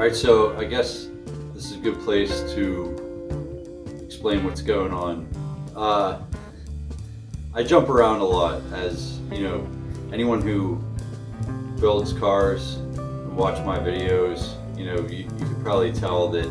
Alright, so I guess this is a good place to explain what's going on. I jump around a lot, as you know, anyone who builds cars and watch my videos, you know, you could probably tell that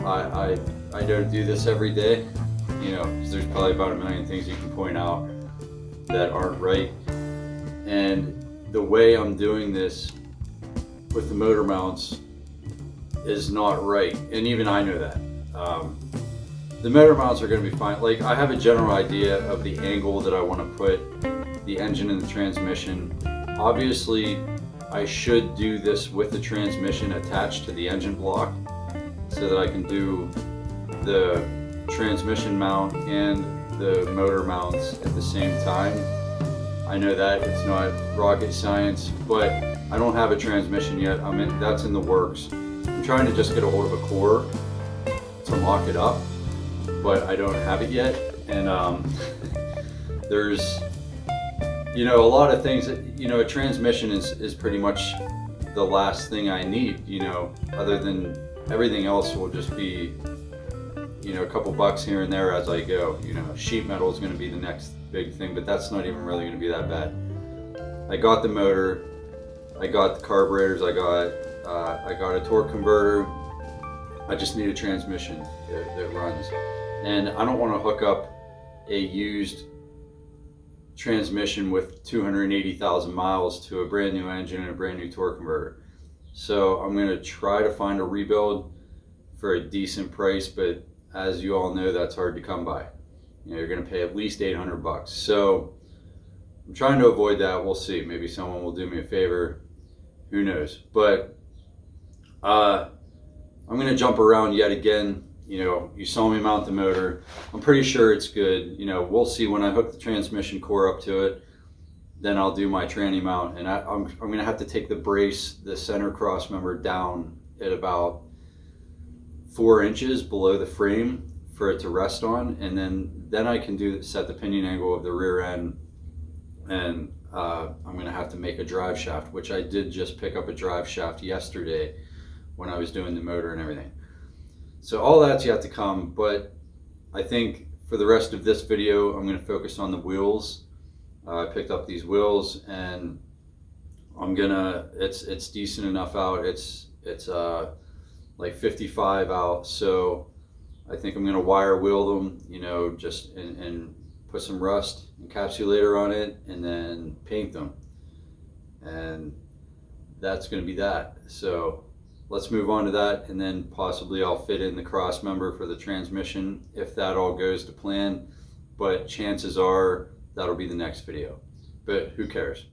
I don't do this every day, you know, because there's probably about a million things you can point out that aren't right. And the way I'm doing this with the motor mounts is not right, and even I know that. The motor mounts are going to be fine. Like, I have a general idea of the angle that I want to put the engine and the transmission. Obviously, I should do this with the transmission attached to the engine block so that I can do the transmission mount and the motor mounts at the same time. I know that it's not rocket science, but I don't have a transmission yet. That's in the works. I'm trying to just get a hold of a core to lock it up, but I don't have it yet. And there's, you know, a lot of things that, you know, a transmission is pretty much the last thing I need, you know, other than everything else will just be, you know, a couple bucks here and there as I go. You know, sheet metal is going to be the next big thing, but that's not even really going to be that bad. I got the motor, I got the carburetors, I got a torque converter. I just need a transmission that runs, and I don't want to hook up a used transmission with 280,000 miles to a brand new engine and a brand new torque converter. So I'm going to try to find a rebuild for a decent price, but as you all know, that's hard to come by. You know, you're going to pay at least 800 bucks. So I'm trying to avoid that. We'll see. Maybe someone will do me a favor. Who knows? But I'm going to jump around yet again. You know, you saw me mount the motor. I'm pretty sure it's good. You know, we'll see when I hook the transmission core up to it. Then I'll do my tranny mount, and I'm going to have to take the brace, the center cross member, down at about 4 inches below the frame for it to rest on, and then I can set the pinion angle of the rear end, and I'm going to have to make a drive shaft, which I did just pick up a drive shaft yesterday when I was doing the motor and everything. So all that's yet to come, but I think for the rest of this video, I'm going to focus on the wheels. I picked up these wheels, and it's decent enough out. It's like 55 out, so I think I'm going to wire wheel them, you know, just and put some rust encapsulator on it, and then paint them, and that's going to be that. So let's move on to that, and then possibly I'll fit in the cross member for the transmission if that all goes to plan, but chances are that'll be the next video, but who cares.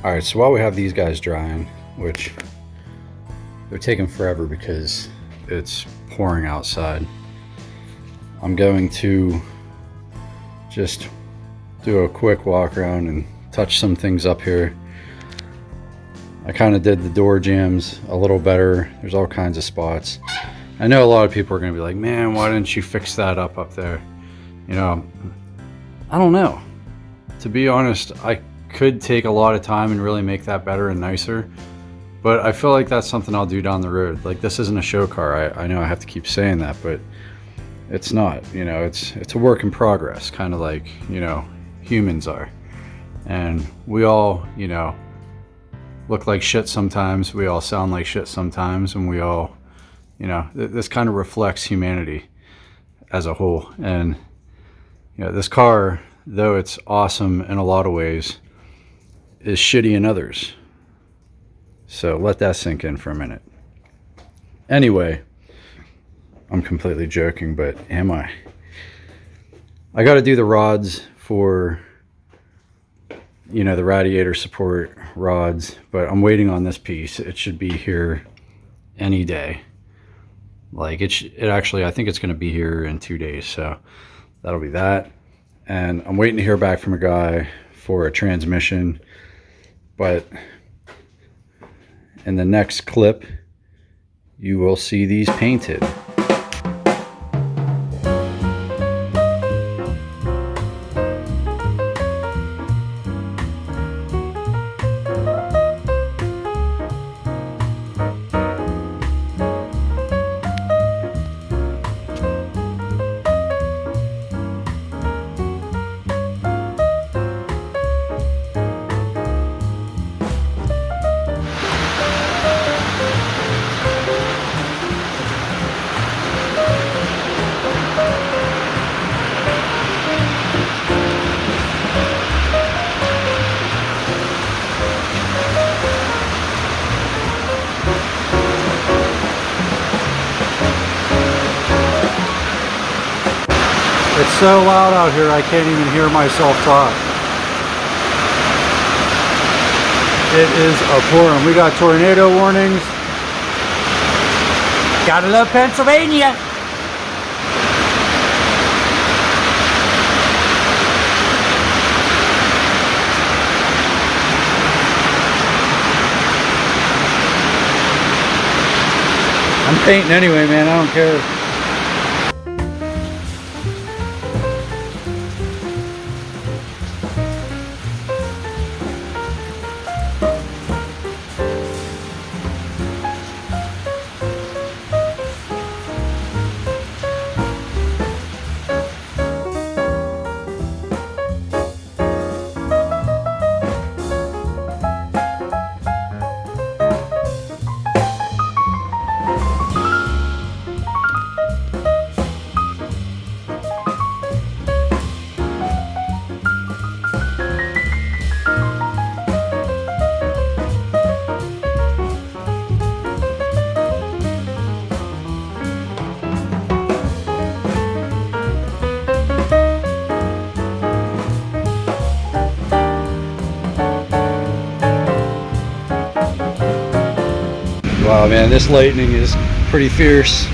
Alright, so while we have these guys drying, which they're taking forever because it's pouring outside, I'm going to just do a quick walk around and touch some things up here. I kind of did the door jambs a little better. There's all kinds of spots. I know a lot of people are going to be like, man, why didn't you fix that up there? You know, I don't know. To be honest, I could take a lot of time and really make that better and nicer, but I feel like that's something I'll do down the road. Like, this isn't a show car. I know I have to keep saying that, but it's not. You know, it's a work in progress, kind of like, you know, humans are. And we all, you know, look like shit sometimes. We all sound like shit sometimes, and we all, you know, this kind of reflects humanity as a whole. And, you know, this car, though it's awesome in a lot of ways, is shitty in others. So let that sink in for a minute. Anyway, I'm completely joking, but am I? I got to do the rods for, you know, the radiator support rods, but I'm waiting on this piece. It should be here any day. Like, it actually, I think it's going to be here in 2 days, so that'll be that. And I'm waiting to hear back from a guy for a transmission, but in the next clip you will see these painted. It's so loud out here I can't even hear myself talk. It is pouring. We got tornado warnings. Gotta love Pennsylvania. I'm painting anyway, man. I don't care. Wow, man, this lightning is pretty fierce.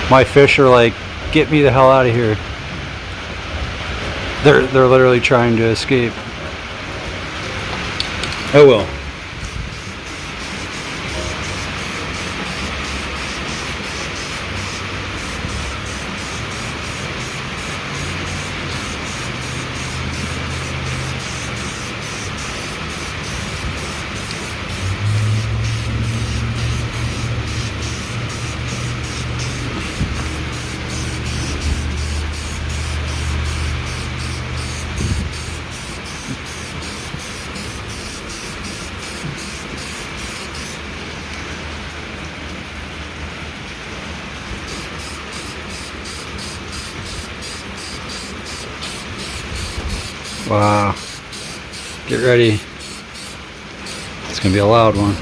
My fish are like, get me the hell out of here. They're literally trying to escape. Oh well. Wow. Get ready. It's gonna be a loud one.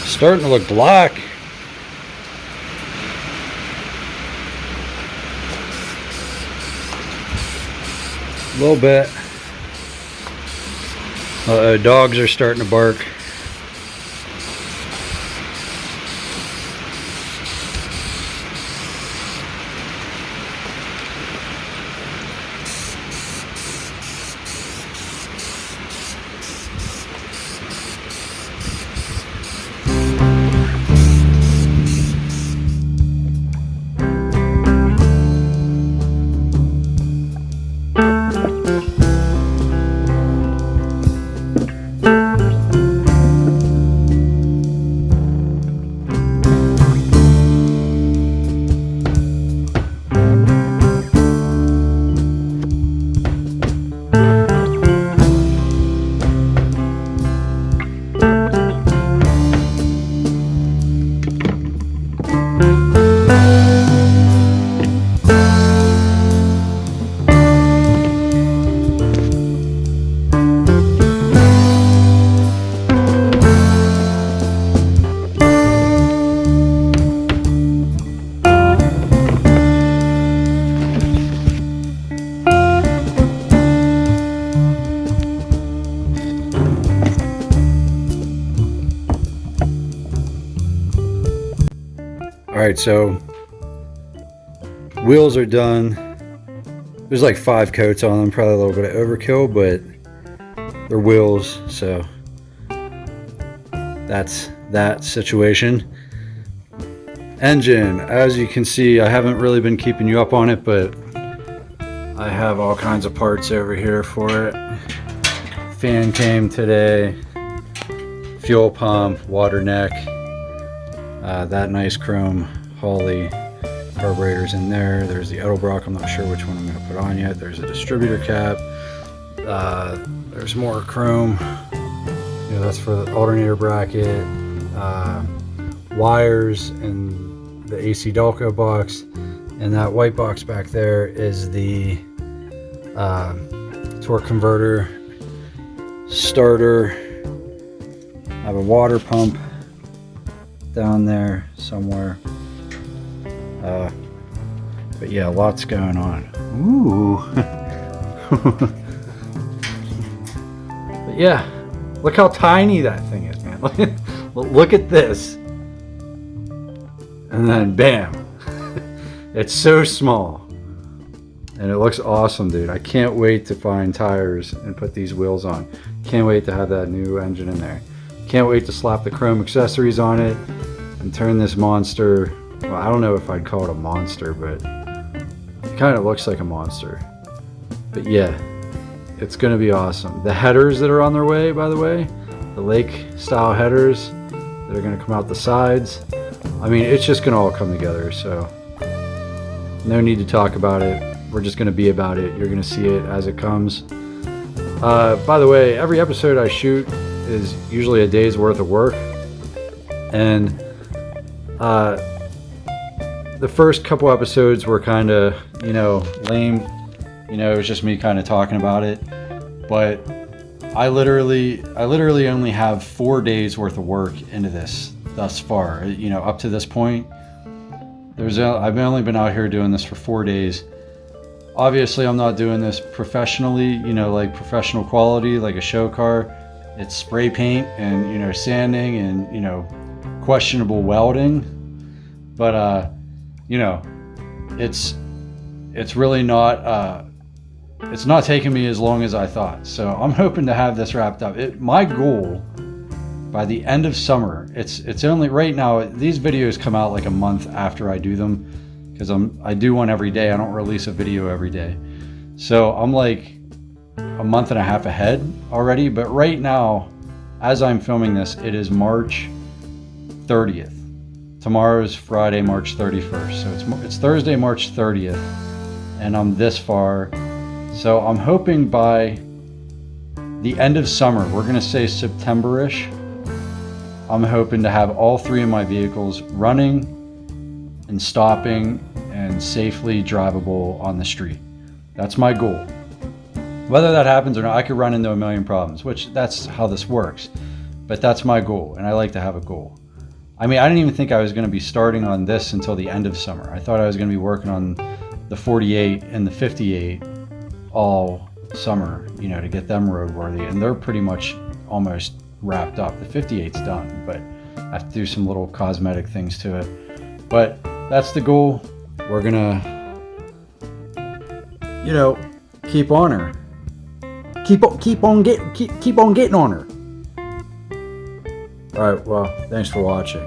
Starting to look black. A little bit. Dogs are starting to bark. Alright, so wheels are done. There's like 5 coats on them, probably a little bit of overkill, but they're wheels, so that's that situation. Engine, as you can see, I haven't really been keeping you up on it, but I have all kinds of parts over here for it. Fan came today, fuel pump, water neck, that nice chrome Holley carburetors in there. There's the Edelbrock, I'm not sure which one I'm going to put on yet. There's a distributor cap. There's more chrome. You know, that's for the alternator bracket. Wires and the AC Delco box. And that white box back there is the torque converter, starter. I have a water pump down there somewhere. But yeah, lots going on. Ooh. But yeah, look how tiny that thing is, man. Look at this. And then bam. It's so small. And it looks awesome, dude. I can't wait to find tires and put these wheels on. Can't wait to have that new engine in there. Can't wait to slap the chrome accessories on it and turn this monster. Well, I don't know if I'd call it a monster, but it kind of looks like a monster. But yeah, It's going to be awesome. The headers that are on their way, by the way, the lake style headers that are going to come out the sides. I mean, it's just going to all come together. So no need to talk about it. We're just going to be about it. You're going to see it as it comes. By the way, every episode I shoot is usually a day's worth of work. And the first couple episodes were kind of, lame. It was just me kind of talking about it. But I literally only have 4 days worth of work into this thus far. Up to this point, I've only been out here doing this for 4 days. Obviously, I'm not doing this professionally, like professional quality, like a show car. It's spray paint and, sanding and, questionable welding. But, it's really not, it's not taking me as long as I thought. So I'm hoping to have this wrapped up. My goal by the end of summer, it's only right now, these videos come out like a month after I do them, because I do one every day. I don't release a video every day. So I'm like a month and a half ahead already. But right now, as I'm filming this, it is March 30th. Tomorrow's Friday, March 31st. So it's Thursday, March 30th, and I'm this far. So I'm hoping by the end of summer, we're gonna say September-ish, I'm hoping to have all 3 of my vehicles running and stopping and safely drivable on the street. That's my goal. Whether that happens or not, I could run into a million problems, which that's how this works. But that's my goal, and I like to have a goal. I mean, I didn't even think I was going to be starting on this until the end of summer. I thought I was going to be working on the 48 and the 58 all summer, to get them roadworthy, and they're pretty much almost wrapped up. The 58's done, but I have to do some little cosmetic things to it. But that's the goal. We're gonna, keep on her. Keep on getting on her. All right. Well, thanks for watching.